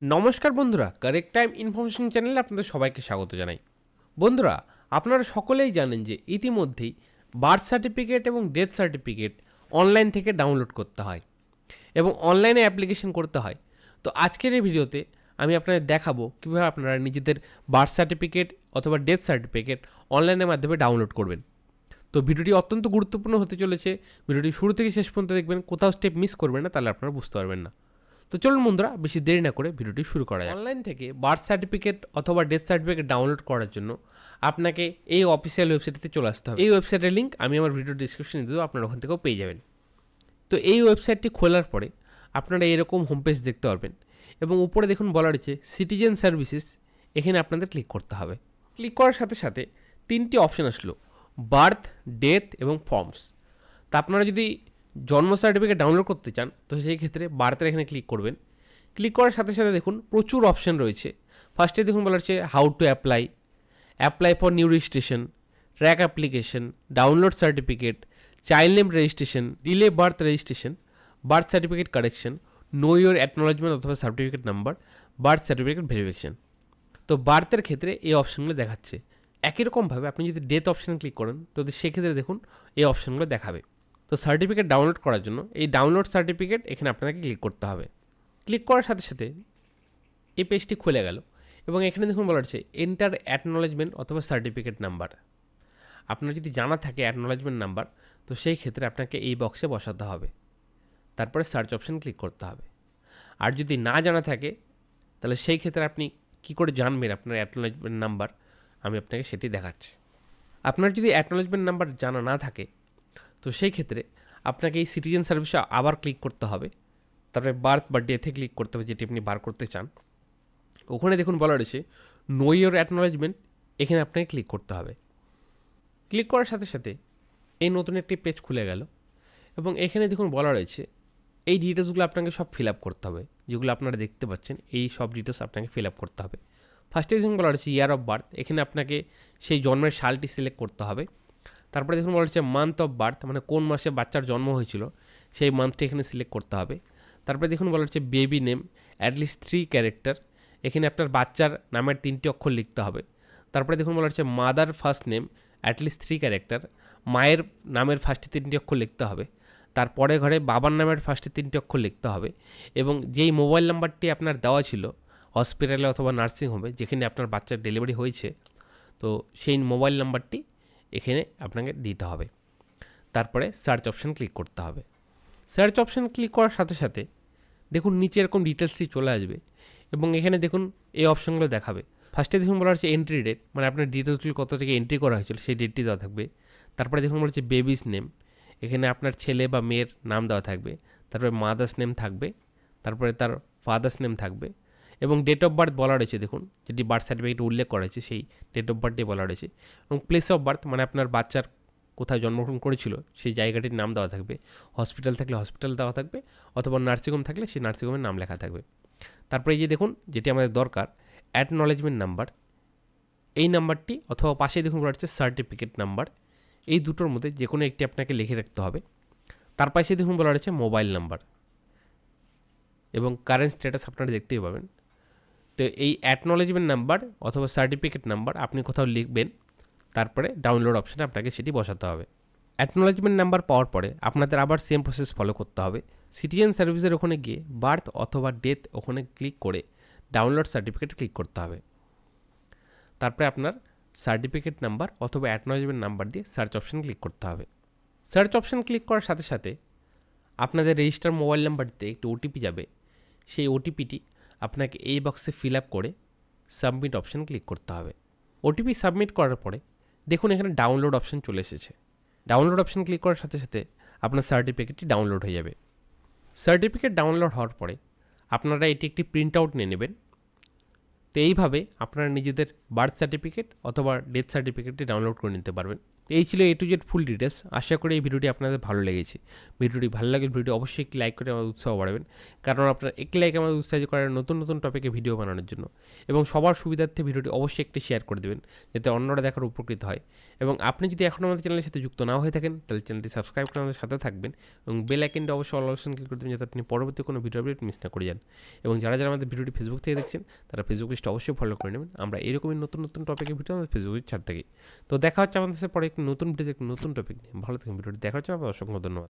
নমস্কার বন্ধুরা, correct time information চ্যানেলে আপনাদের সবাইকে স্বাগত জানাই। বন্ধুরা, আপনারা সকলেই জানেন যে ইতিমধ্যেই বার্থ সার্টিফিকেট এবং ডেথ সার্টিফিকেট অনলাইন থেকে ডাউনলোড করতে হয় এবং অনলাইনে অ্যাপ্লিকেশন করতে হয়। তো আজকের এই ভিডিওতে আমি আপনাদের দেখাবো কীভাবে আপনারা নিজেদের বার্থ সার্টিফিকেট অথবা ডেথ সার্টিফিকেট অনলাইনের মাধ্যমে ডাউনলোড করবেন। তো ভিডিওটি অত্যন্ত গুরুত্বপূর্ণ হতে চলেছে। ভিডিওটি শুরু থেকে শেষ পর্যন্ত দেখবেন, কোথাও স্টেপ মিস করবেন না, তাহলে আপনারা বুঝতে পারবেন না। তো চলুন বন্ধুরা, বেশি দেরি না করে ভিডিওটি শুরু করা যায়। অনলাইন থেকে বার্থ সার্টিফিকেট অথবা ডেথ সার্টিফিকেট ডাউনলোড করার জন্য আপনাকে এই অফিসিয়াল ওয়েবসাইটে চলে আসতে হবে। এই ওয়েবসাইটের লিঙ্ক আমি আমার ভিডিও ডিসক্রিপশনে দিয়ে দেবো, আপনারা ওখান থেকেও পেয়ে যাবেন। তো এই ওয়েবসাইটটি খোলার পরে আপনারা এরকম হোম পেজ দেখতে পারবেন এবং উপরে দেখুন বলা রয়েছে সিটিজেন সার্ভিসেস। এখানে আপনাদের ক্লিক করতে হবে। ক্লিক করার সাথে সাথে তিনটি অপশন আসলো, বার্থ, ডেথ এবং ফর্মস। তা আপনারা যদি জন্ম সার্টিফিকেট ডাউনলোড করতে চান তো সেই ক্ষেত্রে বার্থের এখানে ক্লিক করবেন। ক্লিক করার সাথে সাথে দেখুন প্রচুর অপশন রয়েছে। ফার্স্টে দেখুন বলা হচ্ছে how to apply for new registration, track application, download certificate, child name registration, delay birth registration, birth certificate correction, know your acknowledgement অথবা certificate number, birth certificate verification. তো বার্থের ক্ষেত্রে এই অপশনগুলো দেখাচ্ছে। একই রকমভাবে আপনি যদি ডেথ অপশানে ক্লিক করেন তো সেক্ষেত্রে দেখুন এই অপশনগুলো দেখাবে। তো সার্টিফিকেট ডাউনলোড করার জন্য এই ডাউনলোড সার্টিফিকেট এখানে আপনাকে ক্লিক করতে হবে। ক্লিক করার সাথে সাথে এই পেজটি খুলে গেল এবং এখানে দেখুন বলা হচ্ছে এন্টার অ্যাকনোলেজমেন্ট অথবা সার্টিফিকেট নাম্বার। আপনার যদি জানা থাকে অ্যাকনোলেজমেন্ট নাম্বার তো সেই ক্ষেত্রে আপনাকে এই বক্সে বসাতে হবে। তারপরে সার্চ অপশান ক্লিক করতে হবে। আর যদি না জানা থাকে তাহলে সেই ক্ষেত্রে আপনি কী করে জানবেন আপনার অ্যাকনোলেজমেন্ট নাম্বার, আমি আপনাকে সেটি দেখাচ্ছি। আপনার যদি অ্যাকনোলেজমেন্ট নাম্বার জানা না থাকে তো সেই ক্ষেত্রে আপনাকে এই সিটিজেন সার্ভিসে আবার ক্লিক করতে হবে। তারপরে বার্থ বা ডেথে ক্লিক করতে হবে, যেটি আপনি বার করতে চান। ওখানে দেখুন বলা রয়েছে নো ইয়োর অ্যাকনোলেজমেন্ট, এখানে আপনাকে ক্লিক করতে হবে। ক্লিক করার সাথে সাথে এই নতুন একটি পেজ খুলে গেল এবং এখানে দেখুন বলা রয়েছে এই ডিটেলসগুলো আপনাকে সব ফিল আপ করতে হবে। যেগুলো আপনারা দেখতে পাচ্ছেন এই সব ডিটেলস আপনাকে ফিল আপ করতে হবে। ফার্স্টে দেখুন বলা রয়েছে ইয়ার অফ বার্থ, এখানে আপনাকে সেই জন্মের সালটি সিলেক্ট করতে হবে। তারপরে দেখুন বলা হচ্ছে মান্থ অফ বার্থ, মানে কোন মাসে বাচ্চার জন্ম হয়েছিল সেই মান্থটি এখানে সিলেক্ট করতে হবে। তারপরে দেখুন বলা হচ্ছে বেবি নেম অ্যাটলিস্ট 3 ক্যারেক্টার, এখানে আপনার বাচ্চার নামের 3টি অক্ষর লিখতে হবে। তারপরে দেখুন বলা হচ্ছে mother first name at least 3 character, মায়ের নামের ফার্স্টে 3টি অক্ষর লিখতে হবে। তারপরে ঘরে বাবার নামের ফার্স্টে 3টি অক্ষর লিখতে হবে এবং যেই মোবাইল নাম্বারটি আপনার দেওয়া ছিল হসপিটালে অথবা নার্সিংহোমে যেখানে আপনার বাচ্চার ডেলিভারি হয়েছে, তো সেই মোবাইল নাম্বারটি এখানে আপনাকে দিতে হবে। তারপরে সার্চ অপশান ক্লিক করতে হবে। সার্চ অপশান ক্লিক করার সাথে সাথে দেখুন নিচে এরকম ডিটেলসটি চলে আসবে এবং এখানে দেখুন এই অপশানগুলো দেখাবে। ফার্স্টে দেখুন বলা হচ্ছে এন্ট্রি ডেট, মানে আপনার ডিটেলসগুলি কত থেকে এন্ট্রি করা হয়েছিল সেই ডেটটি দেওয়া থাকবে। তারপরে দেখুন বলা হচ্ছে বেবিস নেম, এখানে আপনার ছেলে বা মেয়ের নাম দেওয়া থাকবে। তারপরে মাদার্স নেম থাকবে, তারপরে তার ফাদার্স নেম থাকবে এবং ডেট অফ বার্থ বলা রয়েছে দেখুন, যেটি বার্থ সার্টিফিকেটে উল্লেখ করা হয়েছে সেই ডেট অফ বার্থটি বলা রয়েছে এবং প্লেস অফ বার্থ, মানে আপনার বাচ্চার কোথায় জন্মগ্রহণ করেছিল সেই জায়গাটির নাম দেওয়া থাকবে। হসপিটাল থাকলে হসপিটাল দেওয়া থাকবে অথবা নার্সিংহোম থাকলে সেই নার্সিংহোমের নাম লেখা থাকবে। তারপরে এই যে দেখুন যেটি আমাদের দরকার অ্যাকনোলেজমেন্ট নাম্বার, এই নাম্বারটি অথবা পাশে দেখুন বলা হচ্ছে সার্টিফিকেট নাম্বার, এই দুটোর মধ্যে যে কোনো একটি আপনাকে লিখে রাখতে হবে। তার পাশে দেখুন বলা রয়েছে মোবাইল নাম্বার এবং কারেন্ট স্ট্যাটাস আপনারা দেখতেই পাবেন। তো এই অ্যাকনোলেজমেন্ট নাম্বার অথবা সার্টিফিকেট নাম্বার আপনি কোথাও লিখবেন, তারপরে ডাউনলোড অপশানে আপনাকে সেটি বসাতে হবে। অ্যাকনোলেজমেন্ট নাম্বার পাওয়ার পরে আপনাদের আবার সেম প্রসেস ফলো করতে হবে। সিটিজেন সার্ভিসের ওখানে গিয়ে বার্থ অথবা ডেথ ওখানে ক্লিক করে ডাউনলোড সার্টিফিকেট ক্লিক করতে হবে। তারপরে আপনার সার্টিফিকেট নাম্বার অথবা অ্যাকনোলেজমেন্ট নাম্বার দিয়ে সার্চ অপশান ক্লিক করতে হবে। সার্চ অপশান ক্লিক করার সাথে সাথে আপনাদের রেজিস্টার মোবাইল নাম্বারতে একটি ওটিপি যাবে। সেই ওটিপিটি আপনাকে এই বক্সে ফিল আপ করে সাবমিট অপশান ক্লিক করতে হবে। ওটিপি সাবমিট করার পরে দেখুন এখানে ডাউনলোড অপশান চলে এসেছে। ডাউনলোড অপশান ক্লিক করার সাথে সাথে আপনার সার্টিফিকেটটি ডাউনলোড হয়ে যাবে। সার্টিফিকেট ডাউনলোড হওয়ার পরে আপনারা এটি একটি প্রিন্ট আউট নিয়ে নেবেন। তো এইভাবে আপনারা নিজেদের বার্থ সার্টিফিকেট অথবা ডেথ সার্টিফিকেটটি ডাউনলোড করে নিতে পারবেন। এই ছিল A to Z full details. আশা করি এই ভিডিওটি আপনাদের ভালো লেগেছে। ভিডিওটি ভালো লাগলে ভিডিওটি অবশ্যই একটি লাইক করে আমাদের উৎসাহ বাড়াবেন, কারণ আপনার একটি লাইক আমাদের উৎসাহিত করার নতুন নতুন টপিকে ভিডিও বানানোর জন্য। এবং সবার সুবিধার্থে ভিডিওটি অবশ্যই একটি শেয়ার করে দেবেন, যাতে অন্যরা দেখার উপকৃত হয়। এবং আপনি যদি এখনও আমাদের চ্যানেলের সাথে যুক্ত না হয়ে থাকেন, তাহলে চ্যানেলটি সাবস্ক্রাইব করে আমাদের সাথে থাকবেন এবং বেল আইকনটা অবশ্যই অল অপশন ক্লিক করে দেবেন, যাতে আপনি পরবর্তী কোনো ভিডিও আপডেট মিস না করে যান। এবং যারা যারা আমাদের ভিডিওটি ফেসবুক থেকে দেখছেন, তারা ফেসবুক পেজটা অবশ্যই ফলো করে নেবেন। আমরা এরকমই নতুন নতুন টপিকের ভিডিও আমাদের ফেসবুকে ছাড় থাকি। তো দেখা হচ্ছে আমাদের সাথে পরে একটি নতুন ভিডিওতে একটি নতুন টপিক নিয়ে। ভালো থাকুন। ভিডিওটি দেখার জন্য আপনার অসংখ্য ধন্যবাদ।